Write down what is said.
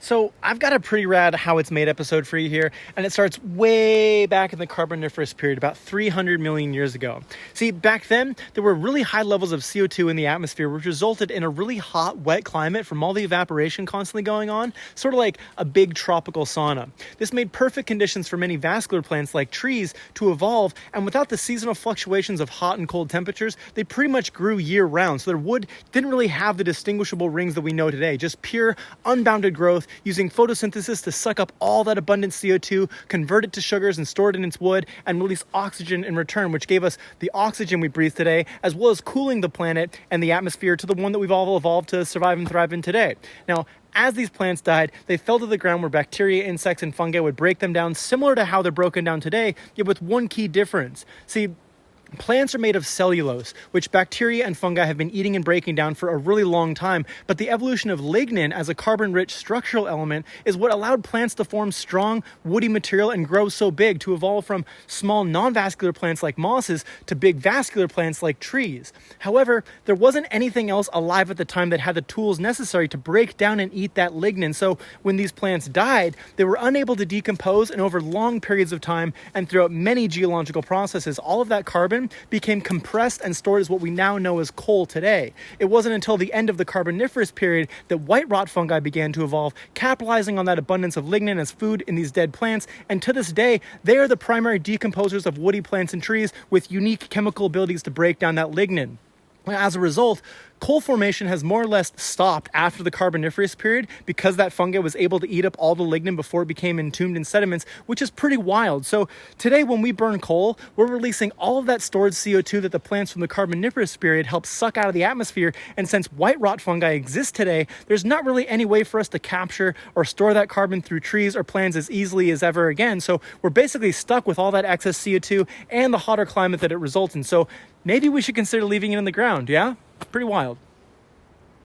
So I've got a pretty rad how it's made episode for you here, and it starts way back in the Carboniferous period, about 300 million years ago. See, back then, there were really high levels of CO2 in the atmosphere, which resulted in a really hot, wet climate from all the evaporation constantly going on, sort of like a big tropical sauna. This made perfect conditions for many vascular plants like trees to evolve, and without the seasonal fluctuations of hot and cold temperatures, they pretty much grew year-round, so their wood didn't really have the distinguishable rings that we know today, just pure, unbounded growth, using photosynthesis to suck up all that abundant CO2, convert it to sugars and store it in its wood, and release oxygen in return, which gave us the oxygen we breathe today, as well as cooling the planet and the atmosphere to the one that we've all evolved to survive and thrive in today. Now, as these plants died, they fell to the ground where bacteria, insects, and fungi would break them down, similar to how they're broken down today, yet with one key difference. See, plants are made of cellulose, which bacteria and fungi have been eating and breaking down for a really long time, but the evolution of lignin as a carbon-rich structural element is what allowed plants to form strong, woody material and grow so big, to evolve from small non-vascular plants like mosses to big vascular plants like trees. However, there wasn't anything else alive at the time that had the tools necessary to break down and eat that lignin, so when these plants died, they were unable to decompose, and over long periods of time and throughout many geological processes, all of that carbon became compressed and stored as what we now know as coal today. It wasn't until the end of the Carboniferous period that white rot fungi began to evolve, capitalizing on that abundance of lignin as food in these dead plants, and to this day, they are the primary decomposers of woody plants and trees with unique chemical abilities to break down that lignin. As a result, coal formation has more or less stopped after the Carboniferous period because that fungi was able to eat up all the lignin before it became entombed in sediments, which is pretty wild. So today when we burn coal, we're releasing all of that stored CO2 that the plants from the Carboniferous period helped suck out of the atmosphere, and since white rot fungi exist today, there's not really any way for us to capture or store that carbon through trees or plants as easily as ever again. So we're basically stuck with all that excess CO2 and the hotter climate that it results in. So maybe we should consider leaving it in the ground, yeah? Pretty wild.